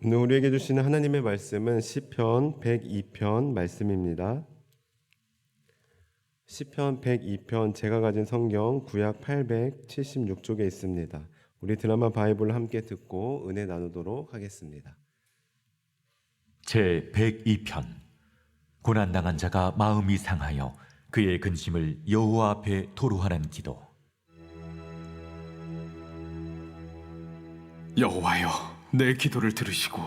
오늘 우리에게 주시는 하나님의 말씀은 시편 102편 말씀입니다. 시편 102편 제가 가진 성경 구약 876쪽에 있습니다. 우리 드라마 바이블을 함께 듣고 은혜 나누도록 하겠습니다. 제 102편. 고난당한 자가 마음이 상하여 그의 근심을 여호와 앞에 토로하는 기도. 여호와여, 내 기도를 들으시고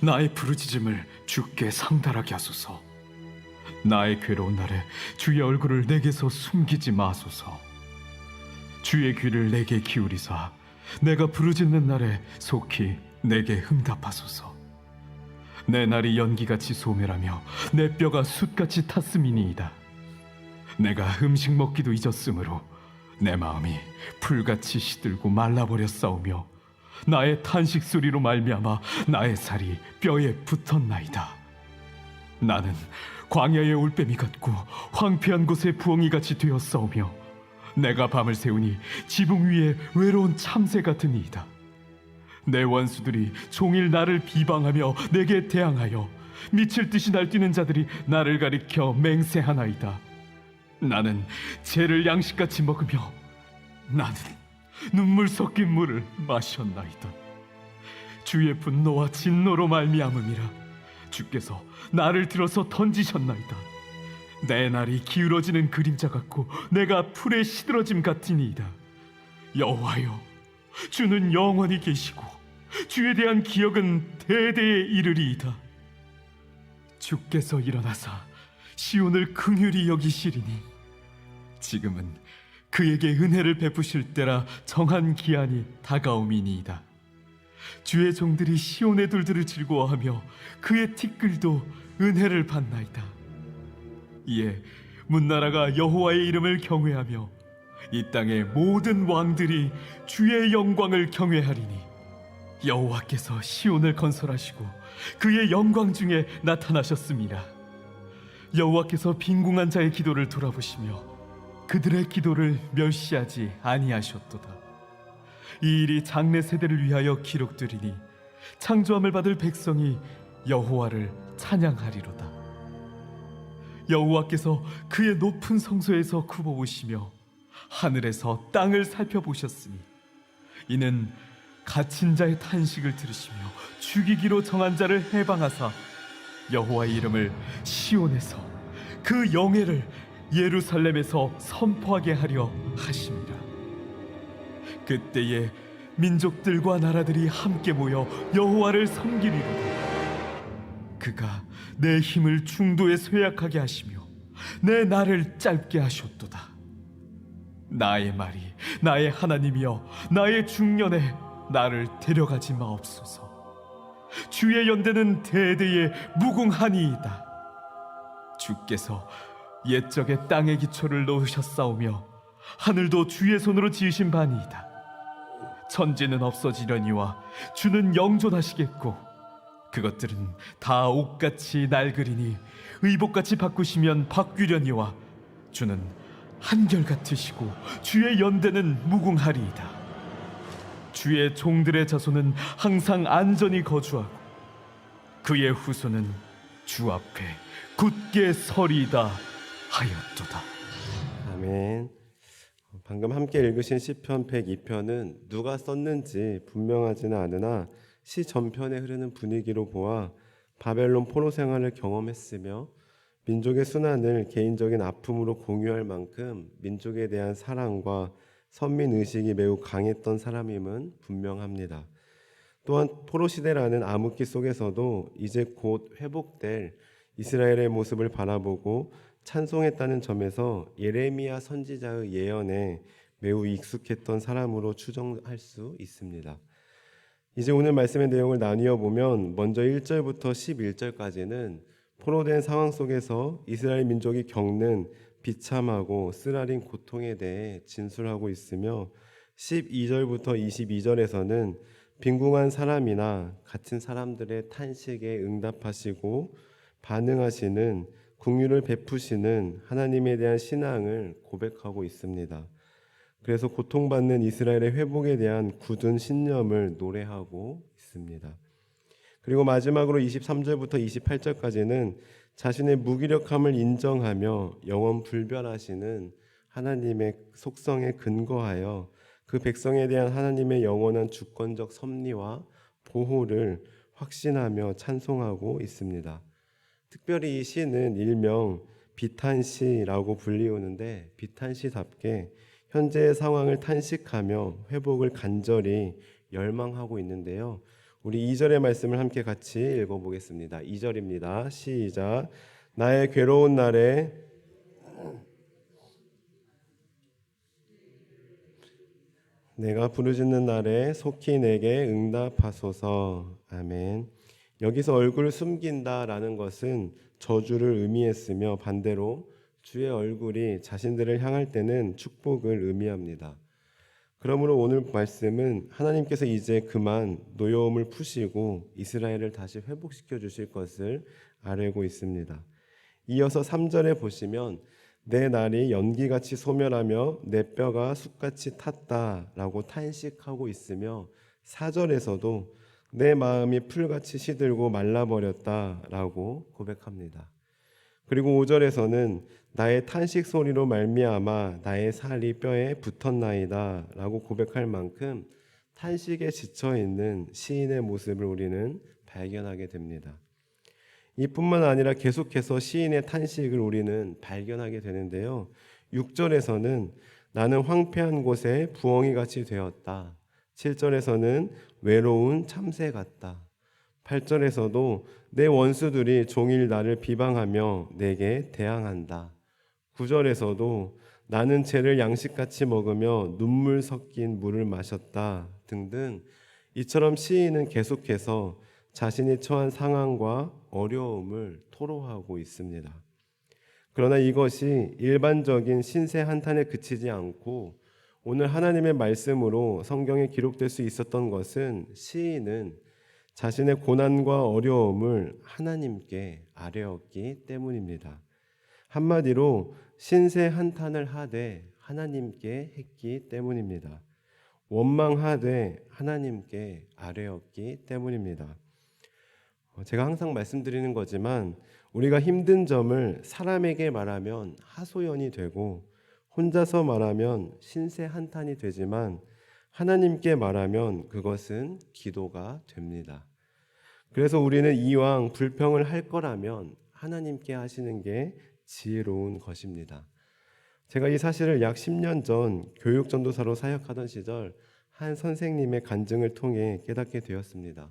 나의 부르짖음을 주께 상달하게 하소서. 나의 괴로운 날에 주의 얼굴을 내게서 숨기지 마소서. 주의 귀를 내게 기울이사 내가 부르짖는 날에 속히 내게 응답하소서. 내 날이 연기같이 소멸하며 내 뼈가 숯같이 탔음이니이다. 내가 음식 먹기도 잊었으므로 내 마음이 풀같이 시들고 말라버렸사오며 나의 탄식 소리로 말미암아 나의 살이 뼈에 붙었나이다. 나는 광야의 올빼미 같고 황폐한 곳의 부엉이같이 되었사오며 내가 밤을 새우니 지붕 위에 외로운 참새 같으니이다. 내 원수들이 종일 나를 비방하며 내게 대항하여 미칠 듯이 날뛰는 자들이 나를 가리켜 맹세하나이다. 나는 죄를 양식같이 먹으며 나는 눈물 섞인 물을 마셨나이다. 주의 분노와 진노로 말미암음이라. 주께서 나를 들어서 던지셨나이다. 내 날이 기울어지는 그림자 같고 내가 풀에 시들어짐 같으니이다. 여호와여, 주는 영원히 계시고 주에 대한 기억은 대대에 이르리이다. 주께서 일어나사 시온을 긍휼히 여기시리니 지금은 그에게 은혜를 베푸실 때라 정한 기한이 다가옴이니이다. 주의 종들이 시온의 돌들을 즐거워하며 그의 티끌도 은혜를 받나이다. 이에 문나라가 여호와의 이름을 경외하며 이 땅의 모든 왕들이 주의 영광을 경외하리니 여호와께서 시온을 건설하시고 그의 영광 중에 나타나셨습니다. 여호와께서 빈궁한 자의 기도를 돌아보시며 그들의 기도를 멸시하지 아니하셨도다. 이 일이 장래 세대를 위하여 기록되리니 창조함을 받을 백성이 여호와를 찬양하리로다. 여호와께서 그의 높은 성소에서 굽어보시며 하늘에서 땅을 살펴보셨으니 이는 갇힌 자의 탄식을 들으시며 죽이기로 정한 자를 해방하사 여호와의 이름을 시온에서 그 영예를 예루살렘에서 선포하게 하려 하십니다. 그때에 민족들과 나라들이 함께 모여 여호와를 섬기리로다. 그가 내 힘을 중도에 쇠약하게 하시며 내 날을 짧게 하셨도다. 나의 말이 나의 하나님이여 나의 중년에 나를 데려가지 마옵소서. 주의 연대는 대대에 무궁하니이다. 주께서 옛적에 땅의 기초를 놓으셨사오며 하늘도 주의 손으로 지으신 바니이다. 천지는 없어지려니와 주는 영존하시겠고 그것들은 다 옷같이 낡으리니 의복같이 바꾸시면 바뀌려니와 주는 한결같으시고 주의 연대는 무궁하리이다. 주의 종들의 자손은 항상 안전히 거주하고 그의 후손은 주 앞에 굳게 서리이다 하였도다. 아멘. 방금 함께 읽으신 시편 102편은 누가 썼는지 분명하지는 않으나 시 전편에 흐르는 분위기로 보아 바벨론 포로 생활을 경험했으며 민족의 순환을 개인적인 아픔으로 공유할 만큼 민족에 대한 사랑과 선민의식이 매우 강했던 사람임은 분명합니다. 또한 포로 시대라는 암흑기 속에서도 이제 곧 회복될 이스라엘의 모습을 바라보고 찬송했다는 점에서 예레미야 선지자의 예언에 매우 익숙했던 사람으로 추정할 수 있습니다. 이제 오늘 말씀의 내용을 나누어 보면 먼저 1절부터 11절까지는 포로된 상황 속에서 이스라엘 민족이 겪는 비참하고 쓰라린 고통에 대해 진술하고 있으며 12절부터 22절에서는 빈궁한 사람이나 갇힌 사람들의 탄식에 응답하시고 반응하시는 긍휼을 베푸시는 하나님에 대한 신앙을 고백하고 있습니다. 그래서 고통받는 이스라엘의 회복에 대한 굳은 신념을 노래하고 있습니다. 그리고 마지막으로 23절부터 28절까지는 자신의 무기력함을 인정하며 영원 불변하시는 하나님의 속성에 근거하여 그 백성에 대한 하나님의 영원한 주권적 섭리와 보호를 확신하며 찬송하고 있습니다. 특별히 이 시는 일명 비탄시라고 불리우는데 비탄시답게 현재의 상황을 탄식하며 회복을 간절히 열망하고 있는데요. 우리 2절의 말씀을 함께 같이 읽어보겠습니다. 2절입니다. 시작. 나의 괴로운 날에 내가 부르짖는 날에 속히 내게 응답하소서. 아멘. 여기서 얼굴을 숨긴다라는 것은 저주를 의미했으며 반대로 주의 얼굴이 자신들을 향할 때는 축복을 의미합니다. 그러므로 오늘 말씀은 하나님께서 이제 그만 노여움을 푸시고 이스라엘을 다시 회복시켜 주실 것을 아뢰고 있습니다. 이어서 3절에 보시면 내 날이 연기같이 소멸하며 내 뼈가 숯같이 탔다라고 탄식하고 있으며 4절에서도 내 마음이 풀같이 시들고 말라버렸다라고 고백합니다. 그리고 5절에서는 나의 탄식 소리로 말미암아 나의 살이 뼈에 붙었나이다라고 고백할 만큼 탄식에 지쳐 있는 시인의 모습을 우리는 발견하게 됩니다. 이뿐만 아니라 계속해서 시인의 탄식을 우리는 발견하게 되는데요. 6절에서는 나는 황폐한 곳에 부엉이 같이 되었다. 7절에서는 외로운 참새 같다. 8절에서도 내 원수들이 종일 나를 비방하며 내게 대항한다. 9절에서도 나는 죄를 양식같이 먹으며 눈물 섞인 물을 마셨다 등등 이처럼 시인은 계속해서 자신이 처한 상황과 어려움을 토로하고 있습니다. 그러나 이것이 일반적인 신세 한탄에 그치지 않고 오늘 하나님의 말씀으로 성경에 기록될 수 있었던 것은 시인은 자신의 고난과 어려움을 하나님께 아뢰었기 때문입니다. 한마디로 신세 한탄을 하되 하나님께 했기 때문입니다. 원망하되 하나님께 아뢰었기 때문입니다. 제가 항상 말씀드리는 거지만 우리가 힘든 점을 사람에게 말하면 하소연이 되고 혼자서 말하면 신세 한탄이 되지만 하나님께 말하면 그것은 기도가 됩니다. 그래서 우리는 이왕 불평을 할 거라면 하나님께 하시는 게 지혜로운 것입니다. 제가 이 사실을 약 10년 전 교육전도사로 사역하던 시절 한 선생님의 간증을 통해 깨닫게 되었습니다.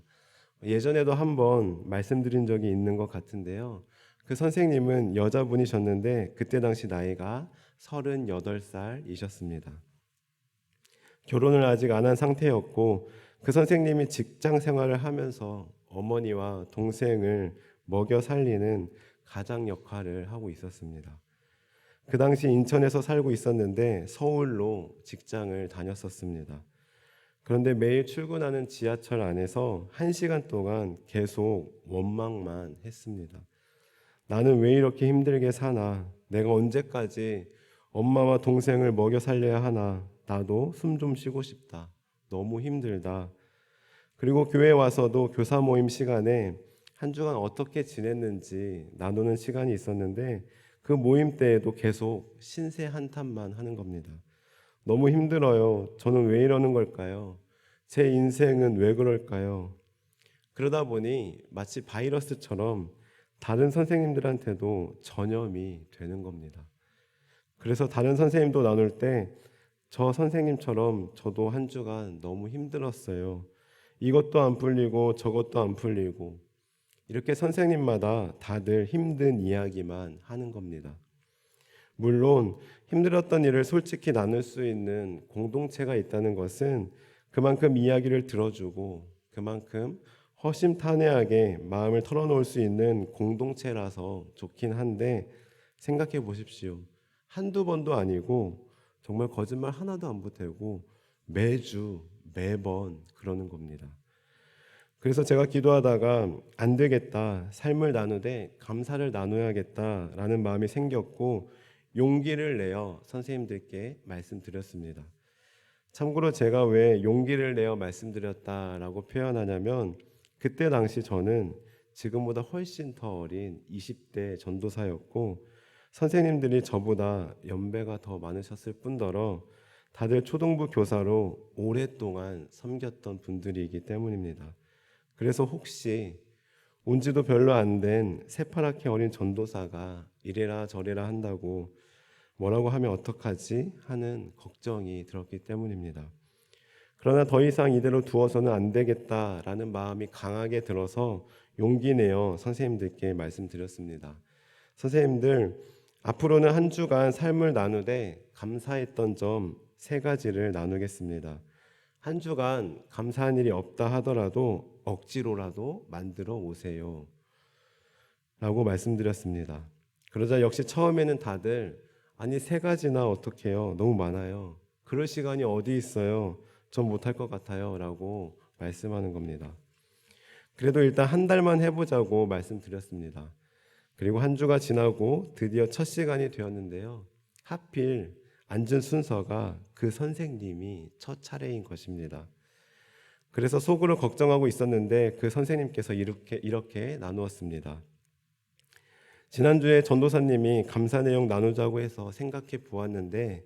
예전에도 한번 말씀드린 적이 있는 것 같은데요. 그 선생님은 여자분이셨는데 그때 당시 나이가 38살이셨습니다. 결혼을 아직 안 한 상태였고 그 선생님이 직장 생활을 하면서 어머니와 동생을 먹여 살리는 가장 역할을 하고 있었습니다. 그 당시 인천에서 살고 있었는데 서울로 직장을 다녔었습니다. 그런데 매일 출근하는 지하철 안에서 1시간 동안 계속 원망만 했습니다. 나는 왜 이렇게 힘들게 사나? 내가 언제까지 엄마와 동생을 먹여 살려야 하나? 나도 숨 좀 쉬고 싶다. 너무 힘들다. 그리고 교회 와서도 교사 모임 시간에 한 주간 어떻게 지냈는지 나누는 시간이 있었는데 그 모임 때에도 계속 신세 한탄만 하는 겁니다. 너무 힘들어요. 저는 왜 이러는 걸까요? 제 인생은 왜 그럴까요? 그러다 보니 마치 바이러스처럼 다른 선생님들한테도 전염이 되는 겁니다. 그래서 다른 선생님도 나눌 때 저 선생님처럼 저도 한 주간 너무 힘들었어요. 이것도 안 풀리고 저것도 안 풀리고 이렇게 선생님마다 다들 힘든 이야기만 하는 겁니다. 물론 힘들었던 일을 솔직히 나눌 수 있는 공동체가 있다는 것은 그만큼 이야기를 들어주고 그만큼 허심탄회하게 마음을 털어놓을 수 있는 공동체라서 좋긴 한데 생각해 보십시오. 한두 번도 아니고 정말 거짓말 하나도 안 보태고 매주 매번 그러는 겁니다. 그래서 제가 기도하다가 안 되겠다, 삶을 나누되 감사를 나눠야겠다라는 마음이 생겼고 용기를 내어 선생님들께 말씀드렸습니다. 참고로 제가 왜 용기를 내어 말씀드렸다라고 표현하냐면 그때 당시 저는 지금보다 훨씬 더 어린 20대 전도사였고 선생님들이 저보다 연배가 더 많으셨을 뿐더러 다들 초등부 교사로 오랫동안 섬겼던 분들이기 때문입니다. 그래서 혹시 온 지도 별로 안 된 새파랗게 어린 전도사가 이래라 저래라 한다고 뭐라고 하면 어떡하지 하는 걱정이 들었기 때문입니다. 그러나 더 이상 이대로 두어서는 안 되겠다라는 마음이 강하게 들어서 용기 내어 선생님들께 말씀드렸습니다. 선생님들, 앞으로는 한 주간 삶을 나누되 감사했던 점 3가지를 나누겠습니다. 한 주간 감사한 일이 없다 하더라도 억지로라도 만들어 오세요 라고 말씀드렸습니다. 그러자 역시 처음에는 다들 아니 3가지나 어떡해요? 너무 많아요. 그럴 시간이 어디 있어요? 전 못할 것 같아요 라고 말씀하는 겁니다. 그래도 일단 한 달만 해보자고 말씀드렸습니다. 그리고 한 주가 지나고 드디어 첫 시간이 되었는데요. 하필 앉은 순서가 그 선생님이 첫 차례인 것입니다. 그래서 속으로 걱정하고 있었는데 그 선생님께서 이렇게 나누었습니다. 지난주에 전도사님이 감사 내용 나누자고 해서 생각해 보았는데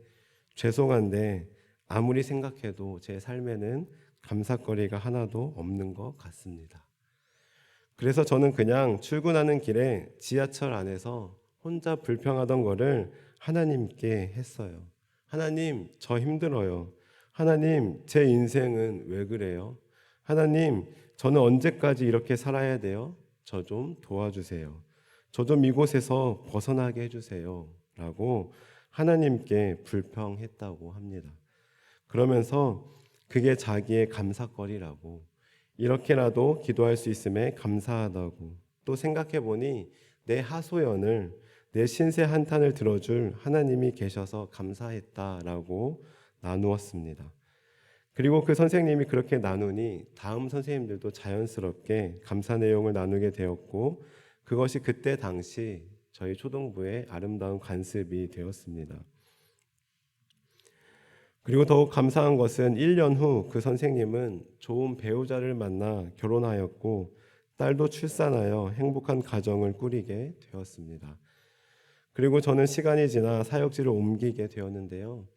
죄송한데 아무리 생각해도 제 삶에는 감사거리가 하나도 없는 것 같습니다. 그래서 저는 그냥 출근하는 길에 지하철 안에서 혼자 불평하던 거를 하나님께 했어요. 하나님, 저 힘들어요. 하나님, 제 인생은 왜 그래요? 하나님, 저는 언제까지 이렇게 살아야 돼요? 저 좀 도와주세요. 저 좀 이곳에서 벗어나게 해주세요. 라고 하나님께 불평했다고 합니다. 그러면서 그게 자기의 감사거리라고, 이렇게라도 기도할 수 있음에 감사하다고, 또 생각해 보니 내 하소연을, 내 신세 한탄을 들어줄 하나님이 계셔서 감사했다라고 나누었습니다. 그리고 그 선생님이 그렇게 나누니 다음 선생님들도 자연스럽게 감사 내용을 나누게 되었고, 그것이 그때 당시 저희 초등부의 아름다운 관습이 되었습니다. 그리고 더욱 감사한 것은 1년 후 그 선생님은 좋은 배우자를 만나 결혼하였고 딸도 출산하여 행복한 가정을 꾸리게 되었습니다. 그리고 저는 시간이 지나 사역지를 옮기게 되었는데요.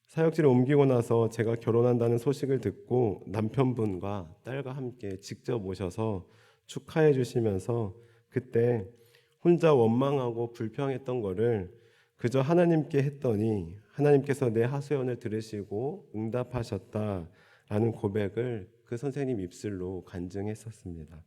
사역지를 옮기고 나서 제가 결혼한다는 소식을 듣고 남편분과 딸과 함께 직접 오셔서 축하해 주시면서 그때 혼자 원망하고 불평했던 거를 그저 하나님께 했더니 하나님께서 내 하소연을 들으시고 응답하셨다라는 고백을 그 선생님 입술로 간증했었습니다.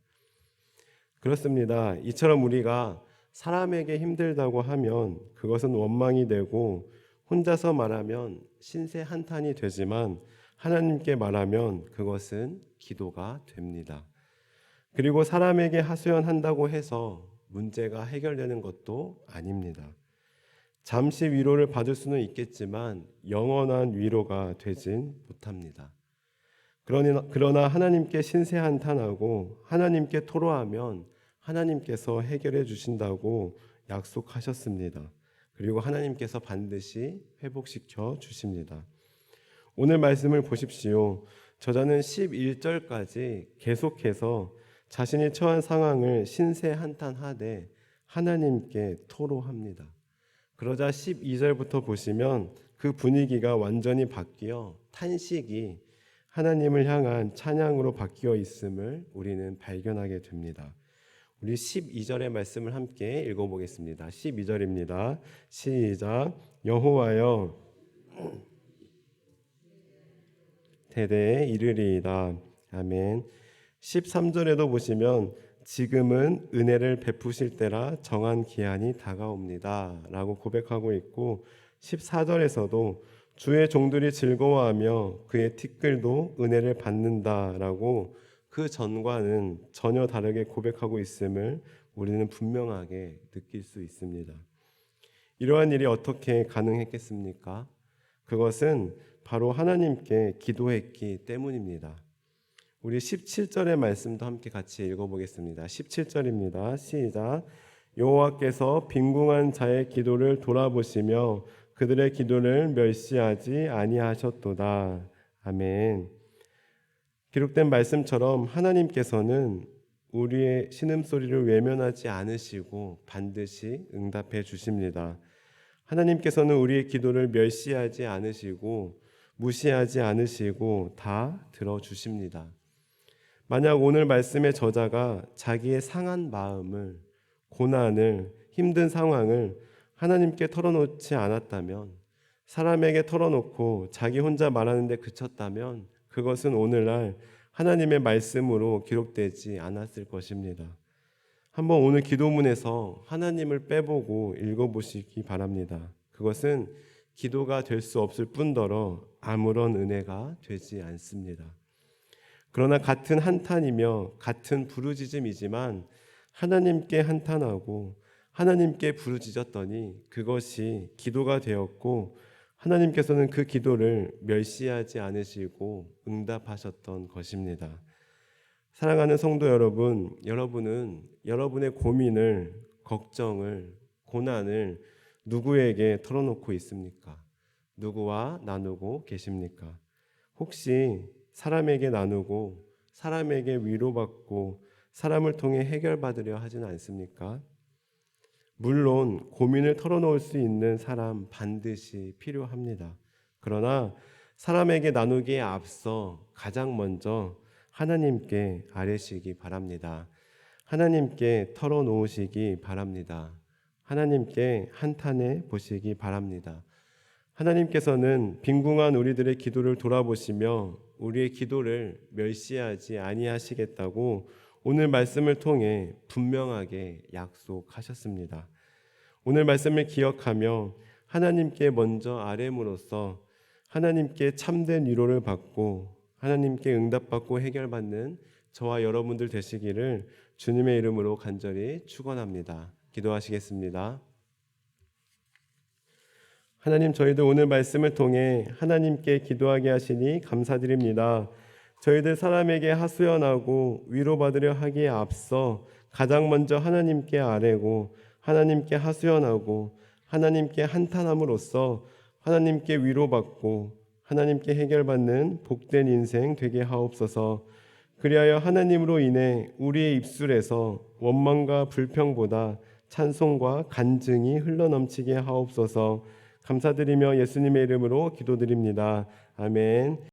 그렇습니다. 이처럼 우리가 사람에게 힘들다고 하면 그것은 원망이 되고 혼자서 말하면 신세 한탄이 되지만 하나님께 말하면 그것은 기도가 됩니다. 그리고 사람에게 하소연한다고 해서 문제가 해결되는 것도 아닙니다. 잠시 위로를 받을 수는 있겠지만 영원한 위로가 되진 못합니다. 그러나 하나님께 신세한탄하고 하나님께 토로하면 하나님께서 해결해 주신다고 약속하셨습니다. 그리고 하나님께서 반드시 회복시켜 주십니다. 오늘 말씀을 보십시오. 저자는 11절까지 계속해서 자신이 처한 상황을 신세한탄하되 하나님께 토로합니다. 그러자 12절부터 보시면 그 분위기가 완전히 바뀌어 탄식이 하나님을 향한 찬양으로 바뀌어 있음을 우리는 발견하게 됩니다. 우리 12절의 말씀을 함께 읽어보겠습니다. 12절입니다. 시작. 여호와여 대대에 이르리이다. 아멘. 13절에도 보시면 지금은 은혜를 베푸실 때라 정한 기한이 다가옵니다 라고 고백하고 있고 14절에서도 주의 종들이 즐거워하며 그의 티끌도 은혜를 받는다라고 그 전과는 전혀 다르게 고백하고 있음을 우리는 분명하게 느낄 수 있습니다. 이러한 일이 어떻게 가능했겠습니까? 그것은 바로 하나님께 기도했기 때문입니다. 우리 17절의 말씀도 함께 같이 읽어보겠습니다. 17절입니다. 시작. 여호와께서 빈궁한 자의 기도를 돌아보시며 그들의 기도를 멸시하지 아니하셨도다. 아멘. 기록된 말씀처럼 하나님께서는 우리의 신음소리를 외면하지 않으시고 반드시 응답해 주십니다. 하나님께서는 우리의 기도를 멸시하지 않으시고 무시하지 않으시고 다 들어주십니다. 만약 오늘 말씀의 저자가 자기의 상한 마음을, 고난을, 힘든 상황을 하나님께 털어놓지 않았다면, 사람에게 털어놓고 자기 혼자 말하는데 그쳤다면 그것은 오늘날 하나님의 말씀으로 기록되지 않았을 것입니다. 한번 오늘 기도문에서 하나님을 빼보고 읽어보시기 바랍니다. 그것은 기도가 될 수 없을 뿐더러 아무런 은혜가 되지 않습니다. 그러나 같은 한탄이며 같은 부르짖음이지만 하나님께 한탄하고 하나님께 부르짖었더니 그것이 기도가 되었고 하나님께서는 그 기도를 멸시하지 않으시고 응답하셨던 것입니다. 사랑하는 성도 여러분, 여러분은 여러분의 고민을, 걱정을, 고난을 누구에게 털어놓고 있습니까? 누구와 나누고 계십니까? 혹시 사람에게 나누고 사람에게 위로받고 사람을 통해 해결받으려 하지는 않습니까? 물론 고민을 털어놓을 수 있는 사람 반드시 필요합니다. 그러나 사람에게 나누기에 앞서 가장 먼저 하나님께 아뢰시기 바랍니다. 하나님께 털어놓으시기 바랍니다. 하나님께 한탄해 보시기 바랍니다. 하나님께서는 빈궁한 우리들의 기도를 돌아보시며 우리의 기도를 멸시하지 아니하시겠다고 오늘 말씀을 통해 분명하게 약속하셨습니다. 오늘 말씀을 기억하며 하나님께 먼저 아뢰므로써 하나님께 참된 위로를 받고 하나님께 응답받고 해결받는 저와 여러분들 되시기를 주님의 이름으로 간절히 축원합니다. 기도하시겠습니다. 하나님, 저희들 오늘 말씀을 통해 하나님께 기도하게 하시니 감사드립니다. 저희들 사람에게 하소연하고 위로받으려 하기에 앞서 가장 먼저 하나님께 아뢰고 하나님께 하소연하고 하나님께 한탄함으로써 하나님께 위로받고 하나님께 해결받는 복된 인생 되게 하옵소서. 그리하여 하나님으로 인해 우리의 입술에서 원망과 불평보다 찬송과 간증이 흘러넘치게 하옵소서. 감사드리며 예수님의 이름으로 기도드립니다. 아멘.